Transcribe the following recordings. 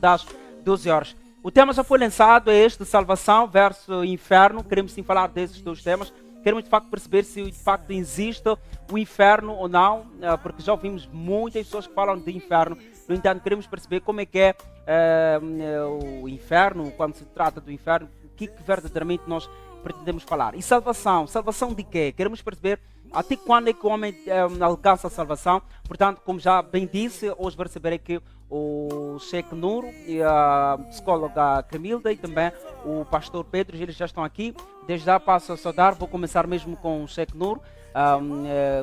das 12 horas. O tema já foi lançado, é este, salvação versus inferno. Queremos sim falar desses dois temas. Queremos de facto perceber se de facto existe o inferno ou não, porque já ouvimos muitas pessoas que falam de inferno. No entanto, queremos perceber como é que é o inferno, quando se trata do inferno, o que verdadeiramente nós pretendemos falar. E salvação, salvação de quê? Queremos perceber até quando é que o homem alcança a salvação. Portanto, como já bem disse, hoje vai receber aqui o Sheikh Nur e a psicóloga Camilda e também o pastor Pedro, eles já estão aqui. Desde já passo a saudar, vou começar mesmo com o Sheikh Nur.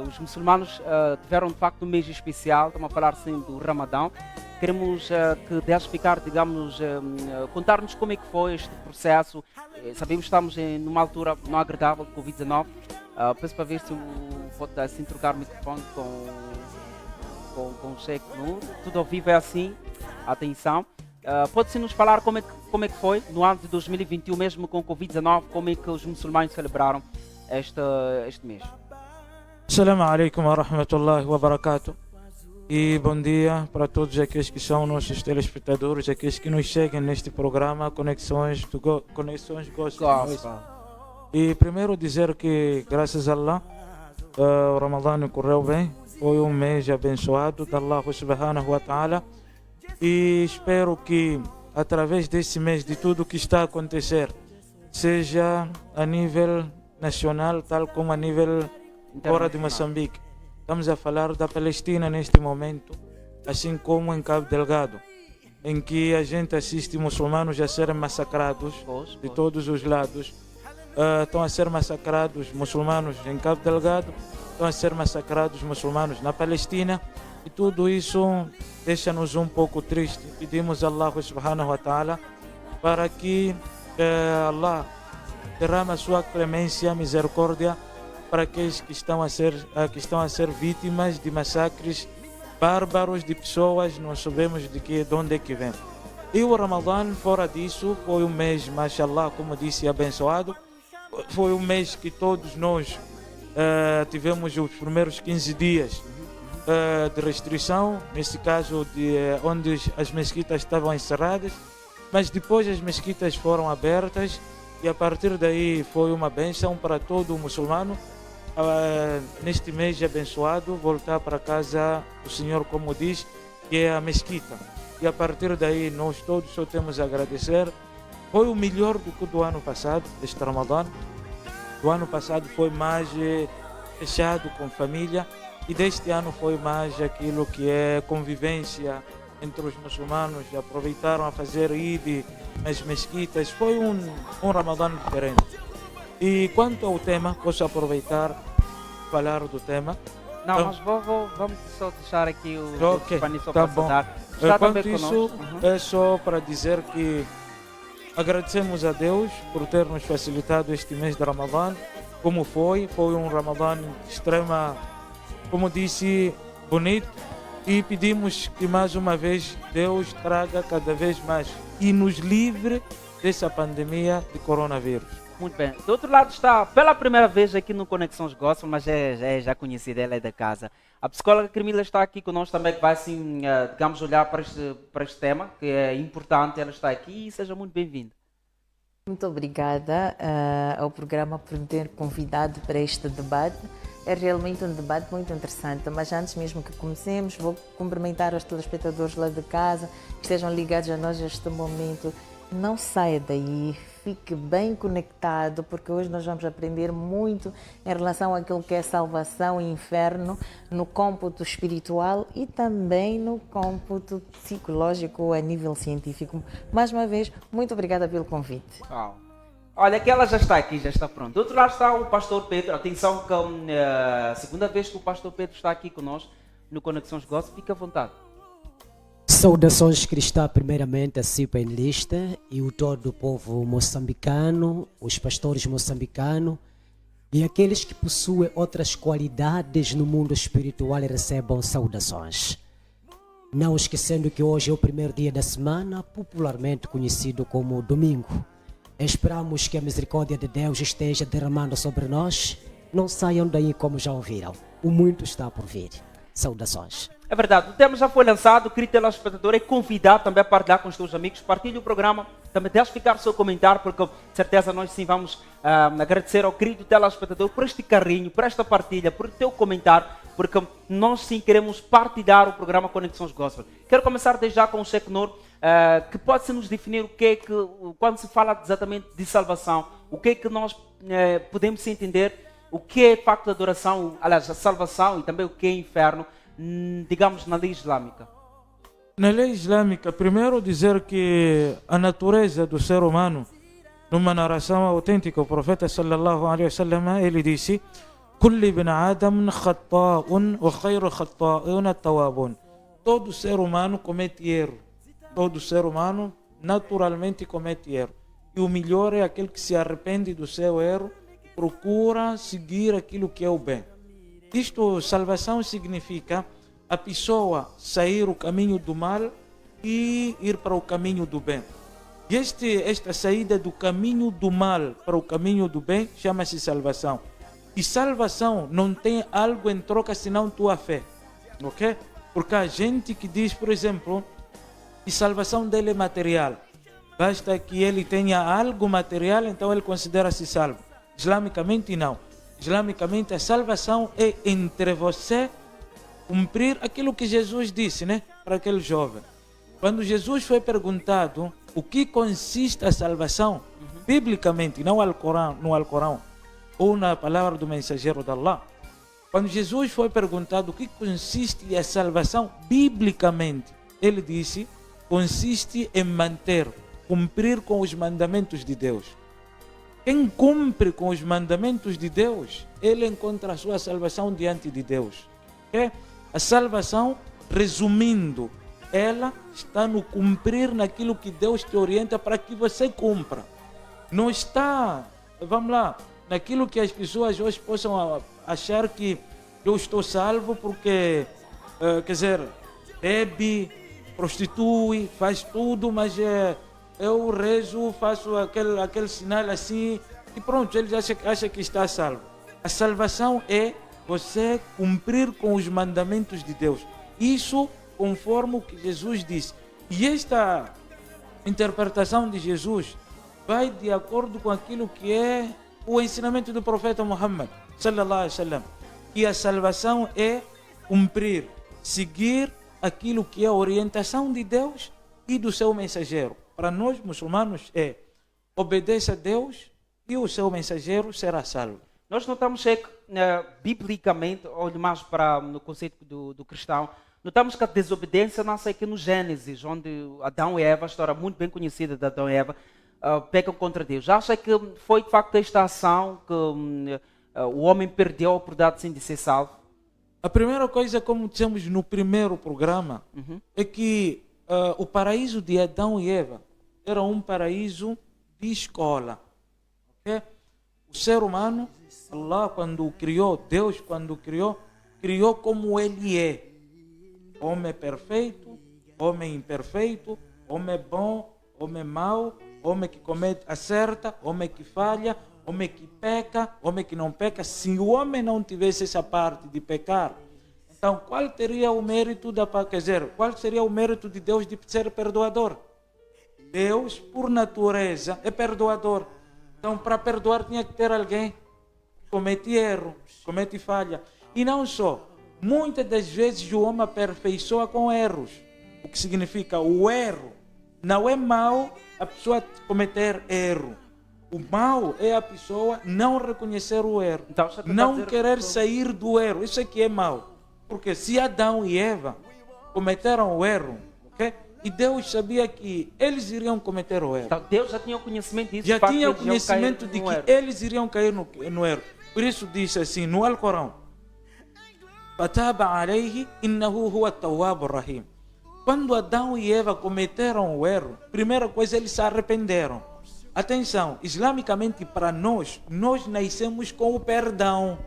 Os muçulmanos tiveram de facto um mês especial, estamos a falar sim do Ramadão. Queremos que deixe explicar, digamos, contar-nos como é que foi este processo. Sabemos que estamos numa altura não agradável de Covid-19. Peço para ver se pode assim trocar o microfone com o Sheikh Nur. Tudo ao vivo é assim, atenção. Pode-se nos falar como é que foi no ano de 2021, mesmo com Covid-19, como é que os muçulmanos celebraram este mês? Assalamu alaikum wa rahmatullahi wa barakatuh. E bom dia para todos aqueles que são nossos telespectadores, aqueles que nos seguem neste programa Conexões Gospel. E primeiro dizer que, graças a Allah, o Ramadã correu bem, foi um mês abençoado de Allah subhanahu wa ta'ala. E espero que, através desse mês, de tudo o que está a acontecer, seja a nível nacional, tal como a nível fora de Moçambique. Estamos a falar da Palestina neste momento, assim como em Cabo Delgado, em que a gente assiste muçulmanos a serem massacrados de todos os lados. Estão a ser massacrados muçulmanos em Cabo Delgado, estão a ser massacrados muçulmanos na Palestina, e tudo isso deixa-nos um pouco tristes. Pedimos a Allah subhanahu wa ta'ala para que Allah derrame a sua clemência, misericórdia para aqueles que estão a ser vítimas de massacres bárbaros de pessoas, não sabemos de onde é que vem. E o Ramadã, fora disso, foi um mês, mashallah, como disse, abençoado. Foi um mês que todos nós tivemos os primeiros 15 dias de restrição, nesse caso onde as mesquitas estavam encerradas, mas depois as mesquitas foram abertas e a partir daí foi uma bênção para todo o muçulmano. Neste mês abençoado, voltar para casa do Senhor, como diz, que é a mesquita. E a partir daí nós todos só temos a agradecer. Foi o melhor do que o do ano passado, este Ramadã. Do ano passado foi mais fechado com família, e deste ano foi mais aquilo que é convivência entre os muçulmanos. Aproveitaram a fazer Eid nas mesquitas. Foi um Ramadã diferente. E quanto ao tema, posso aproveitar falar do tema? Não, mas vamos só deixar aqui o ok, só tá para bom. saudar. Está Quanto também isso, conosco. é só para dizer que agradecemos a Deus por ter nos facilitado este mês de Ramadã. Como foi um Ramadã de extrema, como disse, bonito. E pedimos que mais uma vez Deus traga cada vez mais e nos livre dessa pandemia de coronavírus. Muito bem. Do outro lado está, pela primeira vez aqui no Conexões Gospel, mas é já conhecida, ela é da casa. A psicóloga Camila está aqui conosco também, que vai assim, digamos, olhar para este tema, que é importante. Ela está aqui e seja muito bem-vinda. Muito obrigada ao programa por me ter convidado para este debate. É realmente um debate muito interessante, mas antes mesmo que comecemos, vou cumprimentar os telespectadores lá de casa, que estejam ligados a nós neste momento. Não saia daí, fique bem conectado, porque hoje nós vamos aprender muito em relação àquilo que é salvação e inferno, no cômputo espiritual e também no cômputo psicológico a nível científico. Mais uma vez, muito obrigada pelo convite. Uau. Olha que ela já está aqui, já está pronta. Do outro lado está o pastor Pedro. Atenção que a segunda vez que o pastor Pedro está aqui conosco no Conexões Gospel, fica à vontade. Saudações cristãs primeiramente a si em lista e o todo o povo moçambicano, os pastores moçambicanos e aqueles que possuem outras qualidades no mundo espiritual recebam saudações. Não esquecendo que hoje é o primeiro dia da semana, popularmente conhecido como domingo. Esperamos que a misericórdia de Deus esteja derramando sobre nós. Não saiam daí como já ouviram. O muito está por vir. Saudações. É verdade, o tema já foi lançado, querido telespectador, é convidado também a partilhar com os teus amigos, partilhe o programa, também deixe ficar o seu comentário, porque de certeza nós sim vamos agradecer ao querido telespectador por este carinho, por esta partilha, por teu comentário, porque nós sim queremos partilhar o programa Conexões Gospel. Quero começar desde já com o Sheikh Nour, que pode-se nos definir o que é que, quando se fala exatamente de salvação, o que é que nós podemos entender, o que é de facto a adoração, aliás, a salvação e também o que é inferno, digamos, na lei islâmica. Na lei islâmica, primeiro dizer que a natureza do ser humano, numa narração autêntica, o profeta sallallahu alaihi wasallam, ele disse: "Kulli ibn Adam khata'un wa khayru khata'un at-tawwabun." Todo ser humano comete erro. Todo ser humano naturalmente comete erro. E o melhor é aquele que se arrepende do seu erro e procura seguir aquilo que é o bem. Isto, salvação, significa a pessoa sair o caminho do mal e ir para o caminho do bem. E esta saída do caminho do mal para o caminho do bem chama-se salvação. E salvação não tem algo em troca senão tua fé. Ok? Porque há gente que diz, por exemplo, que salvação dele é material. Basta que ele tenha algo material, então ele considera-se salvo. Islamicamente, não. Islamicamente, a salvação é entre você cumprir aquilo que Jesus disse, né, para aquele jovem. Quando Jesus foi perguntado o que consiste a salvação, biblicamente, não no Alcorão, ou na palavra do mensageiro de Allah, quando Jesus foi perguntado o que consiste a salvação, biblicamente, ele disse: consiste em cumprir com os mandamentos de Deus. Quem cumpre com os mandamentos de Deus, ele encontra a sua salvação diante de Deus. Okay? A salvação, resumindo, ela está no cumprir naquilo que Deus te orienta para que você cumpra. Não está, vamos lá, naquilo que as pessoas hoje possam achar que eu estou salvo porque, quer dizer, bebe, prostitui, faz tudo, mas eu rezo, faço aquele sinal assim e pronto, ele acha que está salvo. A salvação é você cumprir com os mandamentos de Deus. Isso conforme o que Jesus disse. E esta interpretação de Jesus vai de acordo com aquilo que é o ensinamento do profeta Muhammad sallallahu alaihi wasallam. Que a salvação é cumprir, seguir aquilo que é a orientação de Deus e do seu mensageiro. Para nós muçulmanos é obedeça a Deus e o seu mensageiro será salvo. Nós notamos que, biblicamente, olho mais para no conceito do cristão, notamos que a desobediência nasce aqui no Gênesis, onde Adão e Eva, a história muito bem conhecida de Adão e Eva, pecam contra Deus. Acha que foi de facto esta ação que o homem perdeu a oportunidade de ser salvo? A primeira coisa, como dissemos no primeiro programa, é que o paraíso de Adão e Eva era um paraíso de escola. Okay? O ser humano, Allah quando o criou, Deus quando o criou como ele é. Homem perfeito, homem imperfeito, homem bom, homem mau, homem que comete, acerta, homem que falha, homem que peca, homem que não peca. Se o homem não tivesse essa parte de pecar, então qual seria o mérito qual seria o mérito de Deus de ser perdoador? Deus, por natureza, é perdoador. Então, para perdoar tinha que ter alguém que comete erro, comete falha. E não só, muitas das vezes o homem aperfeiçoa com erros. O que significa o erro não é mau a pessoa cometer erro. O mal é a pessoa não reconhecer o erro, então, não querer sair do erro. Isso é que é mau. Porque se Adão e Eva cometeram o erro, ok? E Deus sabia que eles iriam cometer o erro. Então, Deus já tinha o conhecimento disso. Já tinha o conhecimento de que eles iriam cair no erro. Por isso diz assim no Alcorão: "Fataba alayhi innahu huwa at-tawwab ar-rahim." Quando Adão e Eva cometeram o erro, primeira coisa, eles se arrependeram. Atenção, islamicamente para nós nascemos com o perdão,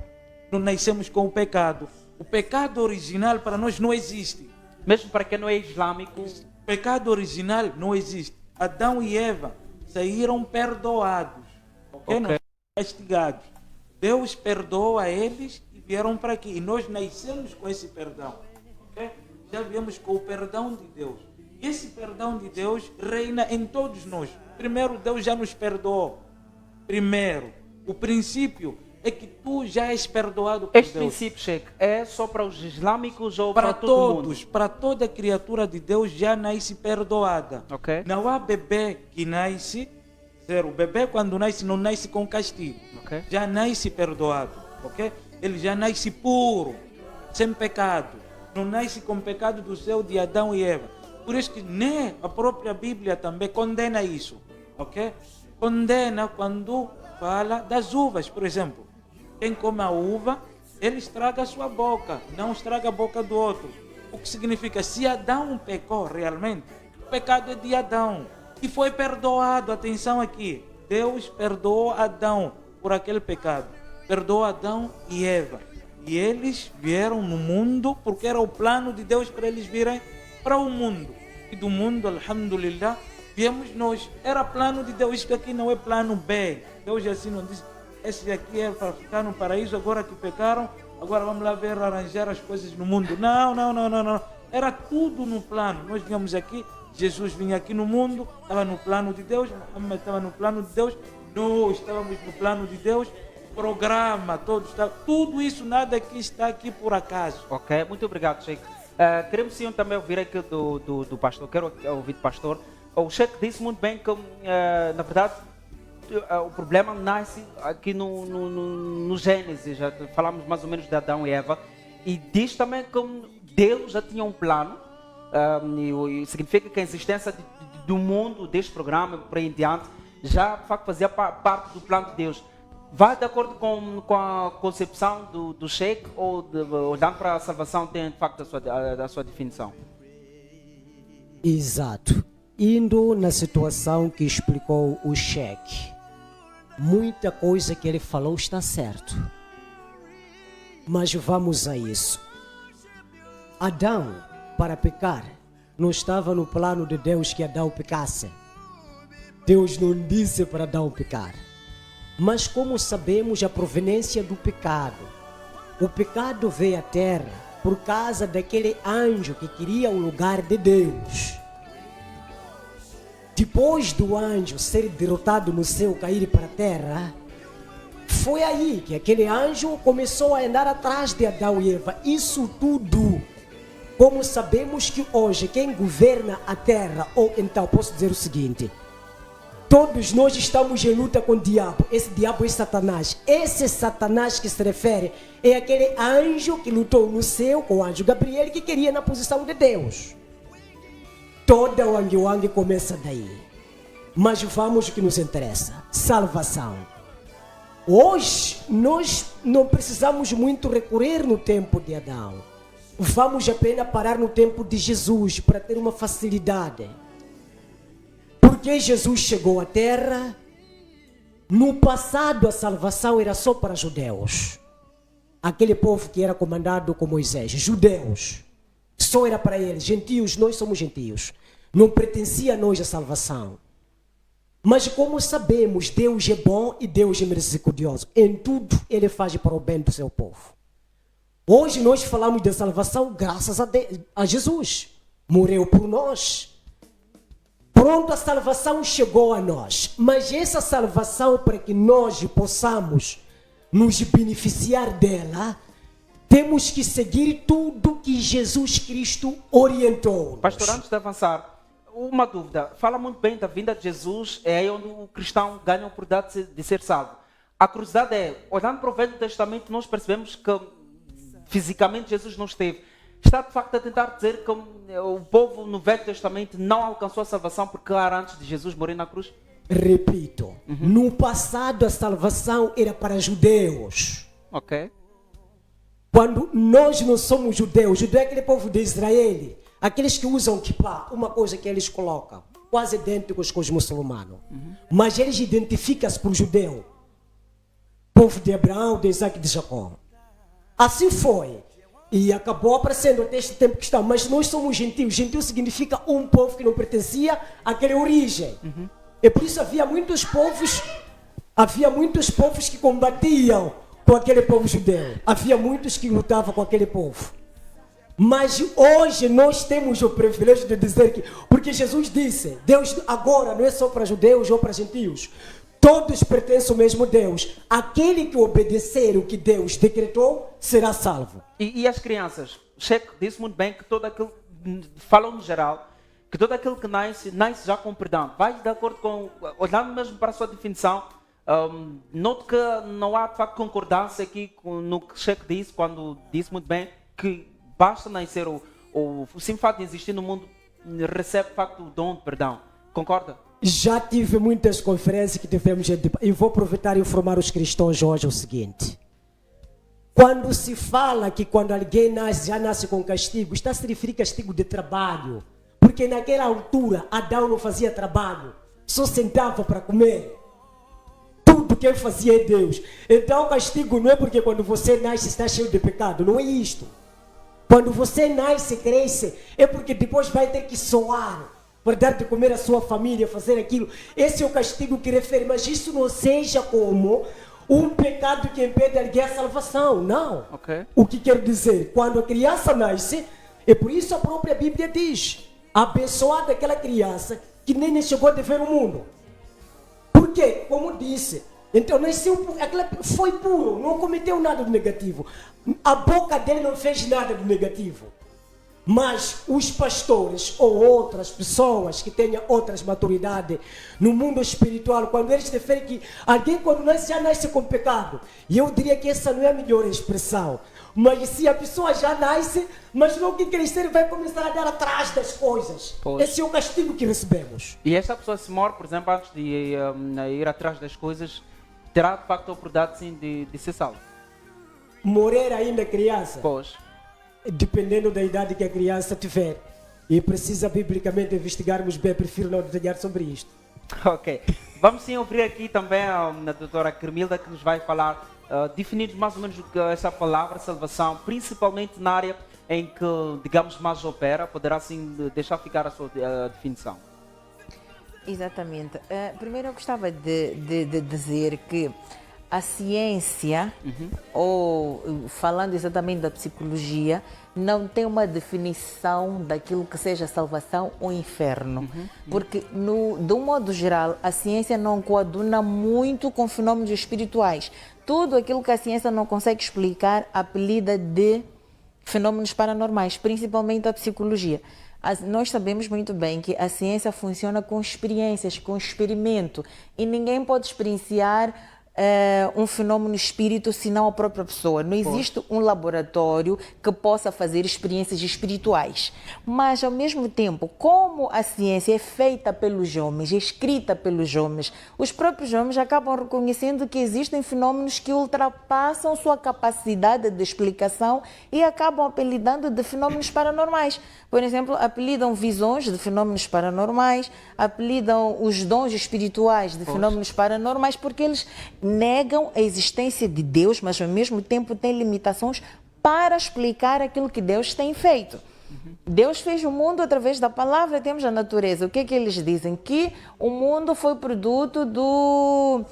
não nascemos com o pecado. O pecado original para nós não existe. Mesmo para quem não é islâmico. Pecado original não existe. Adão e Eva saíram perdoados, okay? Não castigados. Deus perdoa eles e vieram para aqui. E nós nascemos com esse perdão. Okay? já viemos com o perdão de Deus. E esse perdão de Deus reina em todos nós. Primeiro, Deus já nos perdoou. Primeiro, o princípio é que tu já és perdoado por Este Deus. princípio, Sheikh, é só para os islâmicos ou Para para todo mundo? todos, para toda criatura de Deus já nasce perdoada. Ok. Não há bebê que nasce, o bebê quando nasce não nasce com castigo. Ok. Já nasce perdoado, ok? Ele já nasce puro, sem pecado. Não nasce com pecado do céu de Adão e Eva. Por isso que nem a própria Bíblia também condena isso, ok? Condena quando fala das uvas, por exemplo. Quem come a uva, ele estraga a sua boca, não estraga a boca do outro. O que significa, se Adão pecou realmente, o pecado é de Adão. E foi perdoado, atenção aqui. Deus perdoou Adão por aquele pecado. Perdoou Adão e Eva. E eles vieram no mundo porque era o plano de Deus para eles virem para o mundo. E do mundo, alhamdulillah, viemos nós. Era plano de Deus. Isto aqui não é plano B. Deus assim não disse, esse aqui é para ficar no paraíso, agora que pecaram, agora vamos lá ver, arranjar as coisas no mundo. Não. Era tudo no plano. Nós viemos aqui, Jesus vinha aqui no mundo, estava no plano de Deus, Muhammad estava no plano de Deus, nós estávamos no plano de Deus, programa, tudo isso, nada aqui está aqui por acaso. Ok, muito obrigado, Sheikh. Queremos sim também ouvir aqui do pastor, quero ouvir do pastor. O Sheikh disse muito bem que, na verdade, o problema nasce aqui no Gênesis, já falamos mais ou menos de Adão e Eva, e diz também que Deus já tinha um plano, e significa que a existência do mundo, deste programa, por aí em diante, já de facto fazia parte do plano de Deus. Vai de acordo com a concepção do Sheikh, ou olhando para a salvação tem de facto a sua definição? Exato. Indo na situação que explicou o Sheikh, muita coisa que ele falou está certo. Mas vamos a isso. Adão, para pecar, não estava no plano de Deus que Adão pecasse. Deus não disse para Adão pecar. Mas como sabemos a proveniência do pecado? O pecado veio à terra por causa daquele anjo que queria o lugar de Deus. Depois do anjo ser derrotado no céu, cair para a terra, foi aí que aquele anjo começou a andar atrás de Adão e Eva. Isso tudo, como sabemos que hoje quem governa a terra, ou então posso dizer o seguinte, todos nós estamos em luta com o diabo. Esse diabo é Satanás. Esse Satanás que se refere é aquele anjo que lutou no céu com o anjo Gabriel, que queria na posição de Deus. Toda o Wang começa daí. Mas vamos ao que nos interessa. Salvação. Hoje, nós não precisamos muito recorrer no tempo de Adão. Vamos apenas parar no tempo de Jesus para ter uma facilidade. Porque Jesus chegou à terra, no passado a salvação era só para judeus. Aquele povo que era comandado com Moisés, judeus. Só era para eles, gentios, nós somos gentios. Não pertencia a nós a salvação. Mas como sabemos, Deus é bom e Deus é misericordioso. Em tudo Ele faz para o bem do seu povo. Hoje nós falamos da salvação graças a Jesus. Morreu por nós. Pronto, a salvação chegou a nós. Mas essa salvação, para que nós possamos nos beneficiar dela, temos que seguir tudo que Jesus Cristo orientou. Pastor, antes de avançar, uma dúvida. Fala muito bem da vinda de Jesus, é aí onde o cristão ganha a oportunidade de ser salvo. A curiosidade é, olhando para o Velho Testamento, nós percebemos que fisicamente Jesus não esteve. Está de facto a tentar dizer que o povo no Velho Testamento não alcançou a salvação porque era antes de Jesus morrer na cruz? Repito, no passado a salvação era para judeus. Ok. Quando nós não somos judeus, judeu é aquele povo de Israel, aqueles que usam kippah, uma coisa que eles colocam, quase idênticos com os muçulmanos. Mas eles identificam-se por judeu. Povo de Abraão, de Isaac e de Jacó. Assim foi. E acabou aparecendo até este tempo que está. Mas nós somos gentios. Gentio significa um povo que não pertencia àquela origem. E por isso havia muitos povos que combatiam com aquele povo judeu. Havia muitos que lutavam com aquele povo. Mas hoje nós temos o privilégio de dizer que, porque Jesus disse, Deus agora não é só para judeus ou para gentios, todos pertencem ao mesmo Deus. Aquele que obedecer o que Deus decretou será salvo. E as crianças? Checo disse muito bem que todo aquilo, falam no geral, que todo aquilo que nasce já com perdão. Vai de acordo com, olhando mesmo para a sua definição, noto que não há de facto concordância aqui no que Checo disse, quando disse muito bem que basta nascer, o simples fato de existir no mundo recebe de facto o dom de perdão. Concorda? Já tive muitas conferências que tivemos e vou aproveitar e informar os cristãos hoje o seguinte. Quando se fala que quando alguém nasce, já nasce com castigo, está a se referir castigo de trabalho. Porque naquela altura Adão não fazia trabalho, só sentava para comer. Tudo que ele fazia é Deus. Então o castigo não é porque quando você nasce está cheio de pecado, não é isto. Quando você nasce e cresce, é porque depois vai ter que soar para dar de comer a sua família, fazer aquilo. Esse é o castigo que refere, mas isso não seja como um pecado que impede alguém a salvação, não. Okay. O que quero dizer? Quando a criança nasce, é por isso a própria Bíblia diz, abençoada aquela criança que nem chegou a ver o mundo. Por quê? Como disse, então nasceu, foi puro, não cometeu nada de negativo. A boca dele não fez nada de negativo. Mas os pastores ou outras pessoas que tenham outras maturidades no mundo espiritual, quando eles referem que alguém quando nasce já nasce com pecado, e eu diria que essa não é a melhor expressão. Mas se a pessoa já nasce, mas logo que crescer vai começar a dar atrás das coisas. Pois. Esse é o castigo que recebemos. E essa pessoa se morre, por exemplo, antes de ir atrás das coisas, terá de facto a oportunidade sim de ser salvo. Morrer ainda criança, Pois. dependendo da idade que a criança tiver. E precisa biblicamente investigarmos bem, prefiro não detalhar sobre isto. Ok. Vamos sim ouvir aqui também a doutora Cremilda, que nos vai falar, definir mais ou menos o que é essa palavra salvação, principalmente na área em que, digamos, mais opera. Poderá assim deixar ficar a sua definição. Exatamente. Primeiro eu gostava de dizer que a ciência, ou falando exatamente da psicologia, não tem uma definição daquilo que seja salvação ou inferno. Porque, de um modo geral, a ciência não coaduna muito com fenômenos espirituais. Tudo aquilo que a ciência não consegue explicar apelida de fenômenos paranormais, principalmente a psicologia. Nós sabemos muito bem que a ciência funciona com experiências, com experimento, e ninguém pode experienciar um fenômeno espírito senão a própria pessoa. Não existe um laboratório que possa fazer experiências espirituais. Mas, ao mesmo tempo, como a ciência é feita pelos homens, é escrita pelos homens, os próprios homens acabam reconhecendo que existem fenômenos que ultrapassam sua capacidade de explicação e acabam apelidando de fenômenos paranormais. Por exemplo, apelidam visões de fenômenos paranormais, apelidam os dons espirituais de fenômenos paranormais, porque eles negam a existência de Deus, mas ao mesmo tempo têm limitações para explicar aquilo que Deus tem feito. Deus fez o mundo através da palavra, temos a natureza. O que é que eles dizem? Que o mundo foi produto do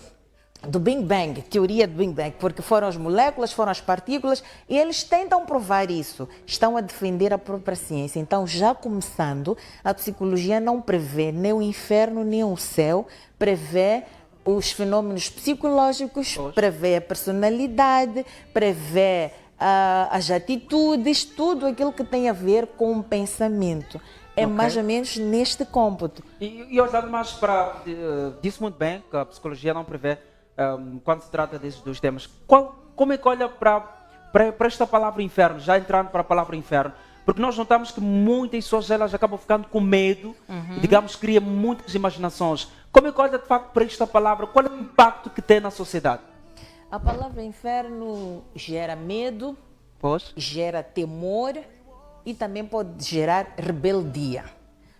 Big Bang, teoria do Big Bang, porque foram as moléculas, foram as partículas, e eles tentam provar isso, estão a defender a própria ciência. Então, já começando, a psicologia não prevê nem o inferno, nem o céu, prevê os fenômenos psicológicos, prevê a personalidade, prevê as atitudes, tudo aquilo que tem a ver com o pensamento. É mais ou menos neste cômputo. E olhando mais para, disse muito bem que a psicologia não prevê quando se trata desses dois temas. Como é que olha para esta palavra inferno, já entrando para a palavra inferno? Porque nós notamos que muitas pessoas elas acabam ficando com medo, e, digamos, cria muitas imaginações. Como é que olha de facto para esta palavra? Qual é o impacto que tem na sociedade? A palavra inferno gera medo, gera temor e também pode gerar rebeldia.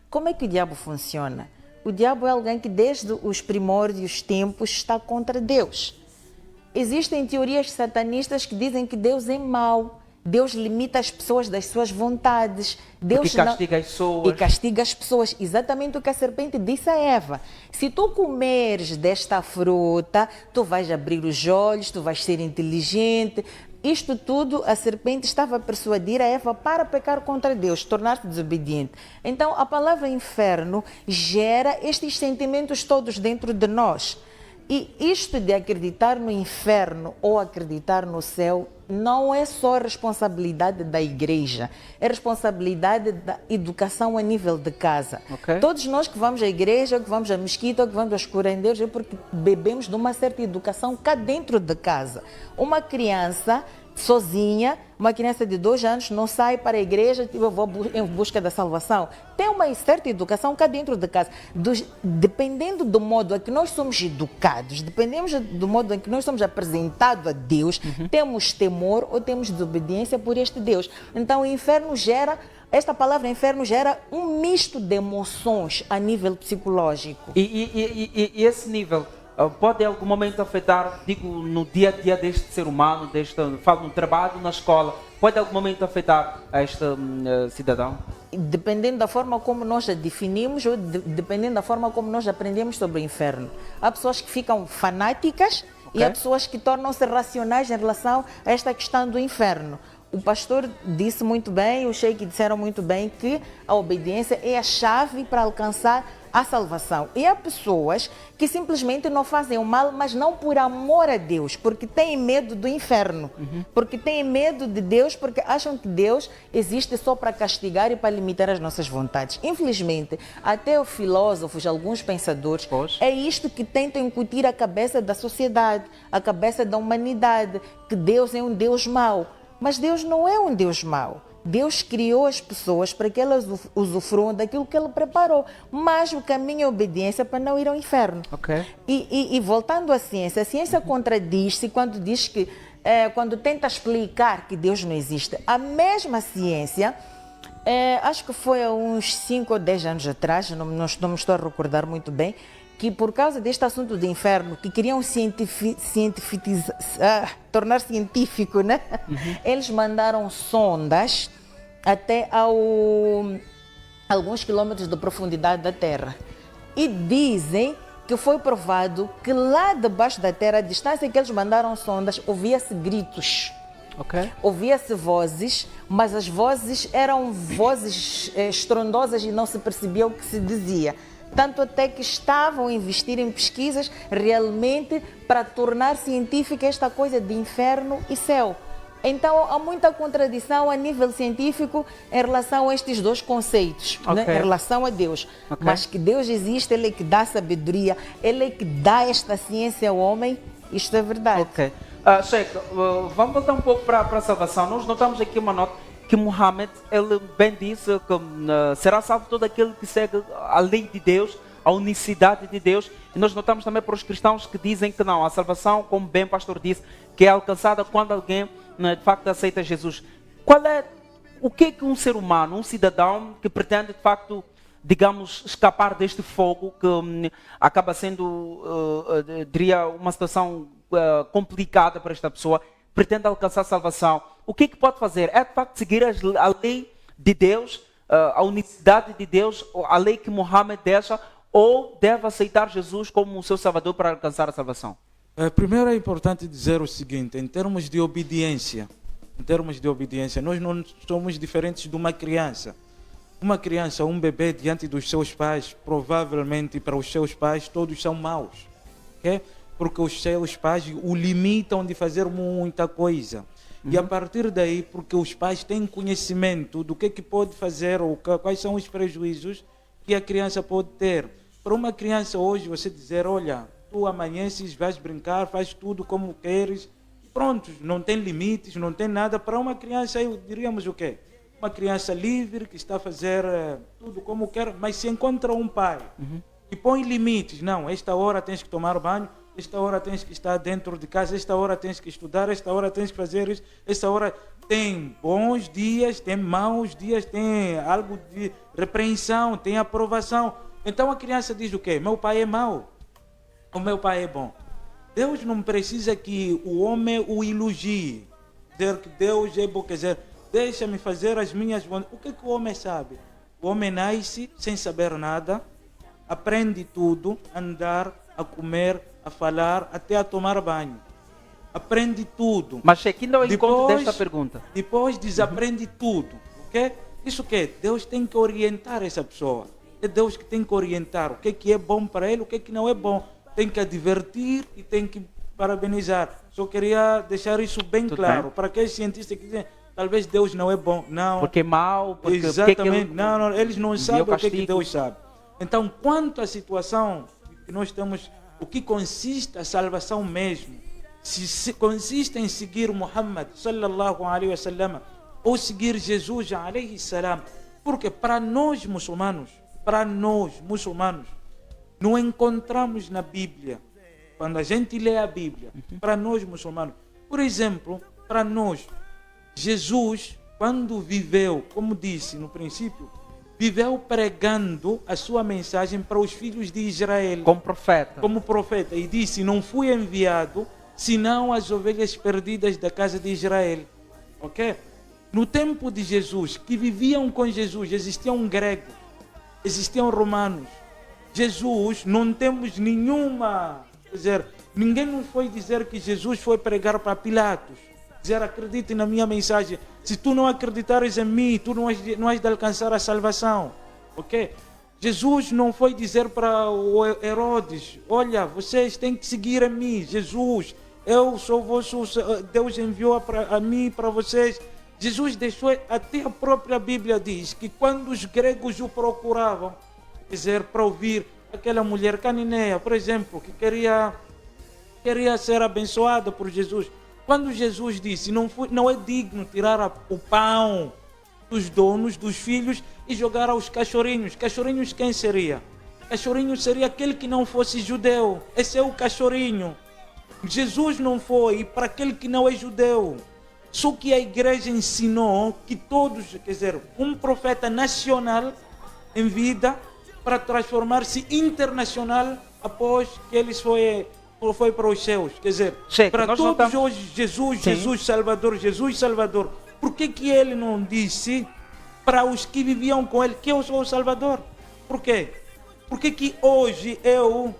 Como é que o diabo funciona? O diabo é alguém que desde os primórdios tempos está contra Deus. Existem teorias satanistas que dizem que Deus é mau. Deus limita as pessoas das suas vontades. Deus castiga as pessoas. E castiga as pessoas. Exatamente o que a serpente disse a Eva. Se tu comeres desta fruta, tu vais abrir os olhos, tu vais ser inteligente. Isto tudo, a serpente estava a persuadir a Eva para pecar contra Deus, tornar-se desobediente. Então, a palavra inferno gera estes sentimentos todos dentro de nós. E isto de acreditar no inferno ou acreditar no céu não é só responsabilidade da igreja, é responsabilidade da educação a nível de casa. Ok. Todos nós que vamos à igreja, que vamos à mesquita, que vamos aos curandeiros, é porque bebemos de uma certa educação cá dentro de casa. Uma criança sozinha, uma criança de 2 anos não sai para a igreja, tipo, eu vou em busca da salvação. Tem uma certa educação cá dentro de casa. Dependendo do modo em que nós somos educados, dependemos do modo em que nós somos apresentados a Deus, temos temor ou temos desobediência por este Deus. Então o inferno gera, esta palavra inferno gera um misto de emoções a nível psicológico. E esse nível pode em algum momento afetar, digo, no dia a dia deste ser humano, falo no trabalho, na escola, pode em algum momento afetar a este cidadão? Dependendo da forma como nós a definimos ou dependendo da forma como nós aprendemos sobre o inferno. Há pessoas que ficam fanáticas e há pessoas que tornam-se racionais em relação a esta questão do inferno. O pastor disse muito bem, os sheik disseram muito bem que a obediência é a chave para alcançar a salvação. E há pessoas que simplesmente não fazem o mal, mas não por amor a Deus, porque têm medo do inferno, porque têm medo de Deus, porque acham que Deus existe só para castigar e para limitar as nossas vontades. Infelizmente, até os filósofos, alguns pensadores, é isto que tentam incutir a cabeça da sociedade, a cabeça da humanidade, que Deus é um Deus mau. Mas Deus não é um Deus mau. Deus criou as pessoas para que elas usufruam daquilo que Ele preparou. Mas o caminho é a obediência para não ir ao inferno. Okay. E voltando à ciência, a ciência contradiz-se quando diz que, quando tenta explicar que Deus não existe. A mesma ciência, acho que foi há uns 5 ou 10 anos atrás, não me estou a recordar muito bem, que por causa deste assunto do inferno, que queriam tornar científico, né? Eles mandaram sondas até alguns quilômetros de profundidade da Terra. E dizem que foi provado que lá debaixo da Terra, a distância que eles mandaram sondas, ouvia-se gritos. Okay. Ouvia-se vozes, mas as vozes eram vozes estrondosas e não se percebia o que se dizia. Tanto até que estavam a investir em pesquisas realmente para tornar científica esta coisa de inferno e céu. Então há muita contradição a nível científico em relação a estes dois conceitos, né? Em relação a Deus. Mas que Deus existe, Ele é que dá sabedoria, Ele é que dá esta ciência ao homem, isto é verdade. Ok. Sheikh, vamos voltar um pouco para a salvação. Nós notamos aqui uma nota que Muhammad, ele bem disse que será salvo todo aquele que segue a lei de Deus, a unicidade de Deus. E nós notamos também para os cristãos que dizem que não, a salvação, como bem o pastor disse, que é alcançada quando alguém de facto aceita Jesus. O que é que um ser humano, um cidadão que pretende de facto, digamos, escapar deste fogo que acaba sendo, diria, uma situação complicada para esta pessoa, pretende alcançar a salvação, o que é que pode fazer? É de facto seguir a lei de Deus, a unicidade de Deus, a lei que Muhammad deixa, ou deve aceitar Jesus como o seu salvador para alcançar a salvação? Primeiro é importante dizer o seguinte, em termos de obediência, nós não somos diferentes de uma criança. Uma criança, um bebê diante dos seus pais, provavelmente para os seus pais todos são maus, okay? Porque os seus pais o limitam de fazer muita coisa. E a partir daí, porque os pais têm conhecimento do que pode fazer ou quais são os prejuízos que a criança pode ter. Para uma criança hoje, você dizer, olha, tu amanheces, vais brincar, faz tudo como queres, pronto, não tem limites, não tem nada. Para uma criança, diríamos o quê? Uma criança livre que está a fazer tudo como quer, mas se encontra um pai que põe limites. Não, esta hora tens que tomar banho, esta hora tens que estar dentro de casa, esta hora tens que estudar, esta hora tens que fazer isso, esta hora tem bons dias, tem maus dias, tem algo de repreensão, tem aprovação. Então a criança diz o quê? Meu pai é mau, o meu pai é bom. Deus não precisa que o homem o elogie, dizer que Deus é bom, quer dizer, deixa-me fazer as minhas vontades. O que o homem sabe? O homem nasce sem saber nada, aprende tudo, a andar, a comer, a falar, até a tomar banho. aprende tudo. Mas aqui não é o encontro Depois- desta pergunta. Depois desaprende tudo, ok? Isso que é? Deus tem que orientar essa pessoa. É Deus que tem que orientar o que é bom para ele, o que não é bom. Tem que advertir e tem que parabenizar. Só queria deixar isso bem Tudo claro. bem. Para aqueles cientistas que dizem, talvez Deus não é bom. Não. Porque é mau, porque Exatamente. ele Não, eles não sabem o que castigo. Deus sabe. Então, quanto à situação que nós temos, o que consiste a salvação mesmo? Se consiste em seguir Muhammad sallallahu alaihi wasallam ou seguir Jesus alaihi salam, porque para nós muçulmanos, não encontramos na Bíblia, quando a gente lê a Bíblia, para nós muçulmanos, por exemplo, para nós, Jesus, quando viveu, como disse no princípio, viveu pregando a sua mensagem para os filhos de Israel como profeta. como profeta e disse: não fui enviado senão as ovelhas perdidas da casa de Israel. Ok? No tempo de Jesus, que viviam com Jesus, existiam gregos, existiam romanos. Jesus, não temos nenhuma, quer dizer, ninguém nos foi dizer que Jesus foi pregar para Pilatos, dizer: acredite na minha mensagem, se tu não acreditares em mim, tu não has de alcançar a salvação. Ok? Jesus não foi dizer para o Herodes: olha, vocês têm que seguir a mim, Jesus, eu sou vosso, Deus enviou a mim para vocês. Jesus deixou, até a própria Bíblia diz que quando os gregos o procuravam, quer dizer, para ouvir aquela mulher cananeia, por exemplo, que queria ser abençoada por Jesus, quando Jesus disse: não é digno tirar o pão dos donos, dos filhos, e jogar aos cachorrinhos. Cachorrinhos quem seria? Cachorrinho seria aquele que não fosse judeu. Esse é o cachorrinho. Jesus não foi para aquele que não é judeu. Só que a igreja ensinou que todos, quer dizer, um profeta nacional em vida para transformar-se internacional após que ele foi para os céus. Quer dizer, Chefe, para nós todos notamos- hoje, Jesus, Sim. Jesus Salvador, Jesus Salvador. Por que ele não disse para os que viviam com ele que eu sou o Salvador? Por quê? Por que hoje eu,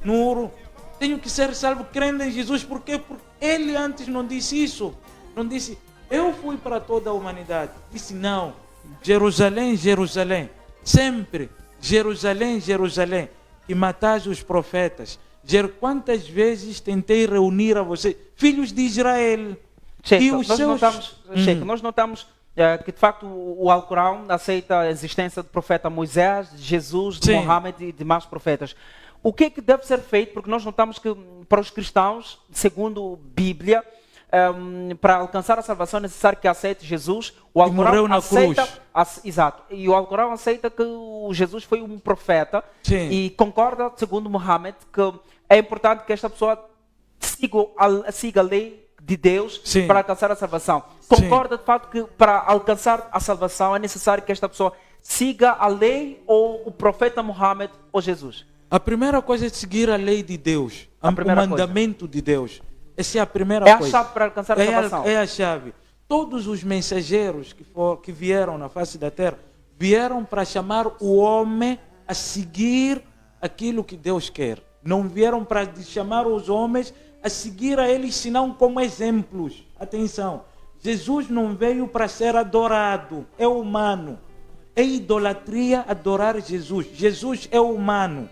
Nuro, tenho que ser salvo crendo em Jesus? Por quê? Porque ele antes não disse isso. Não disse: eu fui para toda a humanidade. Disse: não, Jerusalém, Jerusalém, sempre Jerusalém, Jerusalém, que matais os profetas. Quantas vezes tentei reunir a vocês, filhos de Israel, Chefe, e os nós seus... notamos, Chefe, nós notamos que de facto o Alcorão aceita a existência do profeta Moisés, de Jesus, de Sim. Mohammed e demais profetas. O que é que deve ser feito? Porque nós notamos que para os cristãos, segundo a Bíblia, para alcançar a salvação é necessário que aceite Jesus. O morreu Alcorão na aceita, cruz. exato. E o Alcorão aceita que o Jesus foi um profeta. Sim. E concorda, segundo Mohammed, que é importante que esta pessoa siga a lei de Deus. Sim. Para alcançar a salvação. Concorda de fato que para alcançar a salvação é necessário que esta pessoa siga a lei ou o profeta Mohammed ou Jesus? A primeira coisa é seguir a lei de Deus, A o primeira mandamento de Deus. Essa é a primeira É a coisa. chave para alcançar a salvação. É a chave. Todos os mensageiros que vieram na face da terra vieram para chamar o homem a seguir aquilo que Deus quer. Não vieram para chamar os homens a seguir a eles, senão como exemplos. Atenção, Jesus não veio para ser adorado, é humano. É idolatria adorar Jesus. Jesus é humano.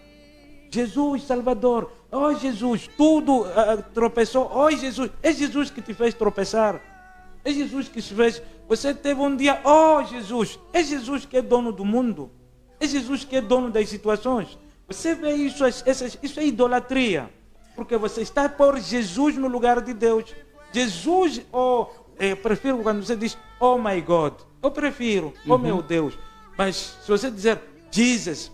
Jesus, Salvador. Oh, Jesus, tudo tropeçou. Oh, Jesus, é Jesus que te fez tropeçar. É Jesus que te fez. Você teve um dia, oh, Jesus, é Jesus que é dono do mundo. É Jesus que é dono das situações. Você vê isso, isso é idolatria. Porque você está a pôr Jesus no lugar de Deus. Jesus, eu prefiro quando você diz, oh my God. Eu prefiro, oh meu Deus. Mas se você dizer, Jesus...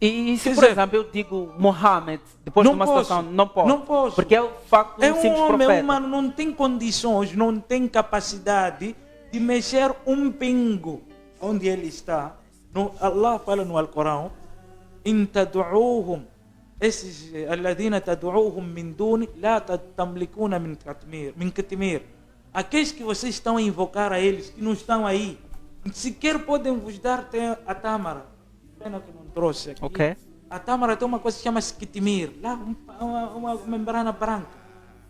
E se, Quer por dizer, exemplo, eu digo Mohammed, depois de uma situação, não posso. Não posso. Porque é o facto de É um um simples homem profeta. humano, não tem condições, não tem capacidade de mexer um pingo onde ele está. Allah fala no Alcorão, in tad'uuhum, esses alladhina tad'uuhum min duni la tamlikuna min katmir. Aqueles que vocês estão a invocar a eles, que não estão aí, sequer podem vos dar a tâmara. Pena que não trouxe aqui. Ok. A tâmara tem uma coisa que chama-se kitmir, lá uma membrana branca.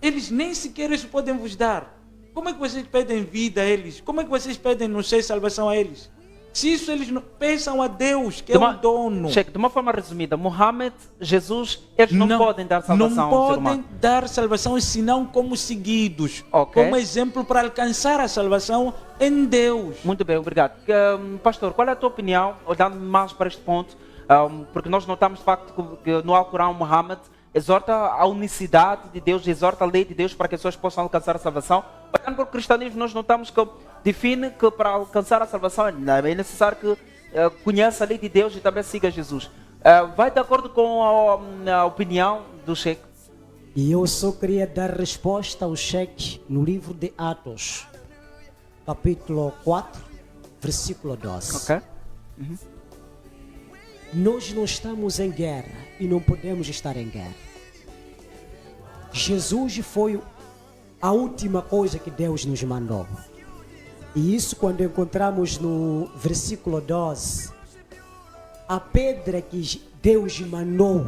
eles nem sequer isso podem vos dar. Como é que vocês pedem vida a eles? Como é que vocês pedem, não sei, salvação a eles? Se isso eles não pensam a Deus, que é o dono. Cheque, de uma forma resumida, Muhammad, Jesus, eles não podem dar salvação não ao ser podem humano. dar salvação senão como seguidos, Ok. como exemplo para alcançar a salvação em Deus. Muito bem, obrigado. Pastor, qual é a tua opinião, olhando mais para este ponto? Porque nós notamos de facto que no Alcorão Muhammad exorta a unicidade de Deus, exorta a lei de Deus para que as pessoas possam alcançar a salvação. Olhando para o cristianismo, nós notamos que define que para alcançar a salvação é necessário que conheça a lei de Deus e também siga Jesus. Vai de acordo com a opinião do Sheikh? E eu só queria dar resposta ao Sheikh no livro de Atos, capítulo 4, versículo 12. Ok. Nós não estamos em guerra e não podemos estar em guerra. Jesus foi a última coisa que Deus nos mandou. E isso quando encontramos no versículo 12, a pedra que Deus mandou,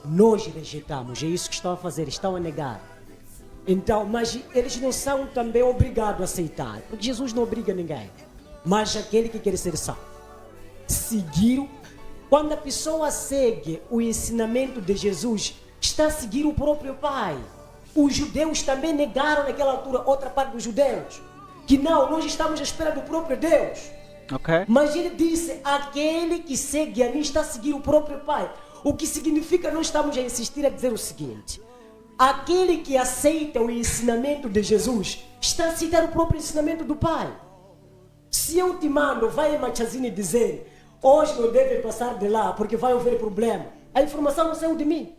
nós rejeitamos. É isso que estão a fazer, estão a negar. Então, mas eles não são também obrigados a aceitar, porque Jesus não obriga ninguém. Mas aquele que quer ser salvo, seguir. Quando a pessoa segue o ensinamento de Jesus, está a seguir o próprio Pai. Os judeus também negaram naquela altura, outra parte dos judeus, que não, nós estamos à espera do próprio Deus. Ok. Mas ele disse, aquele que segue a mim está a seguir o próprio Pai. O que significa, nós estamos a insistir a dizer o seguinte: aquele que aceita o ensinamento de Jesus, está a aceitar o próprio ensinamento do Pai. Se eu te mando, vai em Machazine dizer, hoje não deve passar de lá, porque vai haver problema. A informação não saiu de mim.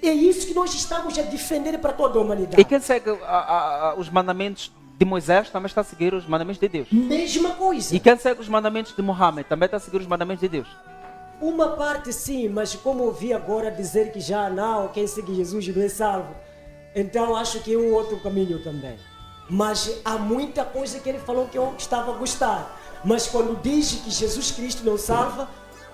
É isso que nós estamos a defender para toda a humanidade. E quem segue os mandamentos de Moisés também está a seguir os mandamentos de Deus. Mesma coisa. E quem segue os mandamentos de Muhammad também está a seguir os mandamentos de Deus. Uma parte sim, mas como ouvi agora dizer que já não, quem segue Jesus não é salvo, então acho que é um outro caminho também. Mas há muita coisa que ele falou que eu estava a gostar. Mas quando diz que Jesus Cristo não salva,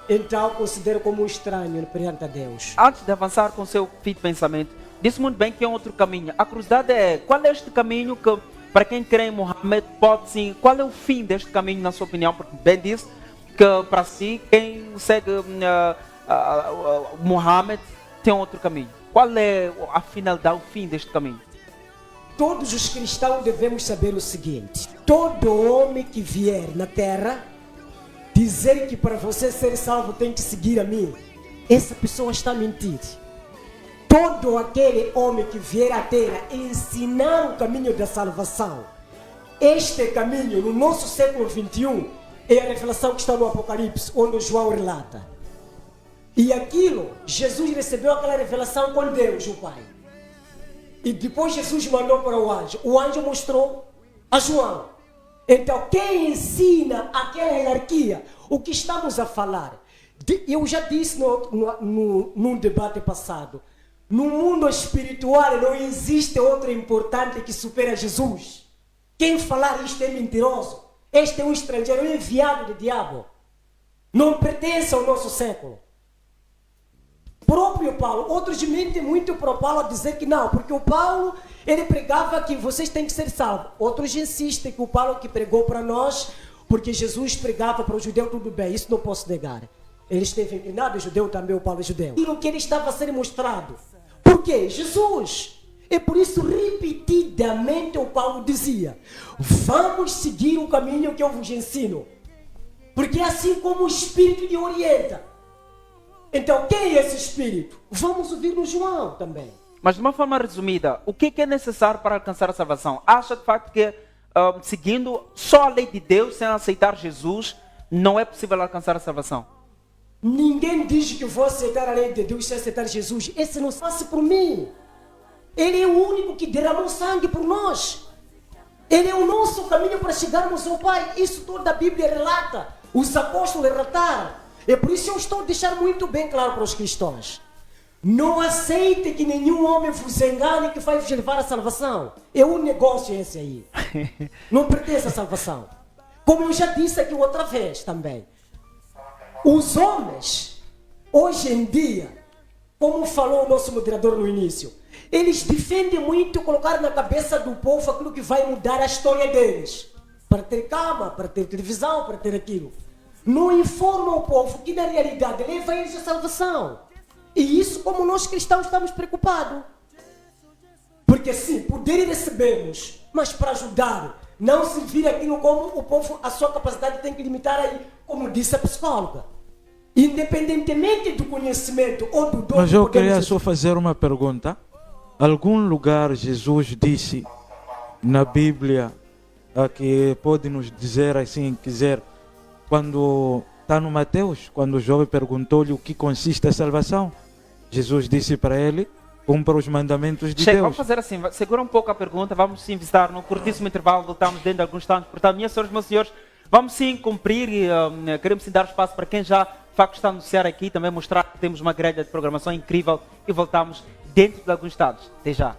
então considero como um estranho perante a Deus. Antes de avançar com o seu fim de pensamento, disse muito bem que é um outro caminho. A curiosidade é, qual é este caminho que, para quem crê em Muhammad, pode sim, qual é o fim deste caminho na sua opinião? Porque bem disse que para si, quem segue Muhammad tem outro caminho. Qual é a finalidade, o fim deste caminho? Todos os cristãos devemos saber o seguinte: todo homem que vier na terra dizer que para você ser salvo tem que seguir a mim, essa pessoa está a mentir. Todo aquele homem que vier à terra ensinar o caminho da salvação, este caminho no nosso século 21 é a revelação que está no Apocalipse, onde João relata. E aquilo, Jesus recebeu aquela revelação com Deus, o Pai. E depois Jesus mandou para o anjo mostrou a João. Então quem ensina aquela hierarquia, o que estamos a falar? Eu já disse num debate passado, no mundo espiritual não existe outro importante que supera Jesus. Quem falar isto é mentiroso. Este é um estrangeiro, um enviado do diabo. Não pertence ao nosso século. Próprio Paulo, outros mentem muito para o Paulo a dizer que não, porque o Paulo, ele pregava que vocês têm que ser salvos. Outros insistem que o Paulo que pregou para nós, porque Jesus pregava para o judeu tudo bem, isso não posso negar. Ele esteve inclinado, judeu também, o Paulo é judeu. Aquilo que ele estava a ser mostrado. Por quê? Jesus. É por isso, repetidamente, o Paulo dizia, vamos seguir o caminho que eu vos ensino. Porque é assim como o Espírito lhe orienta. Então, quem é esse Espírito? Vamos ouvir no João também. Mas de uma forma resumida, o que é necessário para alcançar a salvação? Acha de facto que seguindo só a lei de Deus, sem aceitar Jesus, não é possível alcançar a salvação? Ninguém diz que vou aceitar a lei de Deus sem aceitar Jesus. Esse não faça por mim. Ele é o único que derramou sangue por nós. Ele é o nosso caminho para chegarmos ao Pai. Isso toda a Bíblia relata. Os apóstolos relataram. É por isso eu estou a deixar muito bem claro para os cristãos. Não aceite que nenhum homem vos engane que vai vos levar à salvação. É um negócio esse aí. Não pertence à salvação. Como eu já disse aqui outra vez também. Os homens, hoje em dia, como falou o nosso moderador no início, eles defendem muito colocar na cabeça do povo aquilo que vai mudar a história deles. Para ter cama, para ter televisão, para ter aquilo. Não informam o povo que na realidade leva eles à salvação. E isso como nós cristãos estamos preocupados. Porque sim, poder recebemos, mas para ajudar, não se vira aquilo como o povo, a sua capacidade tem que limitar aí, como disse a psicóloga. Independentemente do conhecimento ou do dom. Mas eu queria só fazer uma pergunta. Algum lugar Jesus disse na Bíblia que pode nos dizer assim, quiser, quando está no Mateus, quando o jovem perguntou-lhe o que consiste a salvação, Jesus disse para ele: cumpra os mandamentos de Chega, Deus. vamos fazer assim, segura um pouco a pergunta, vamos sim visitar num curtíssimo intervalo, voltamos dentro de alguns instantes. Portanto, minhas senhoras e meus senhores, vamos sim cumprir e queremos sim dar espaço para quem já de facto está a anunciar aqui, também mostrar que temos uma grelha de programação incrível e voltamos dentro de alguns instantes. Até já.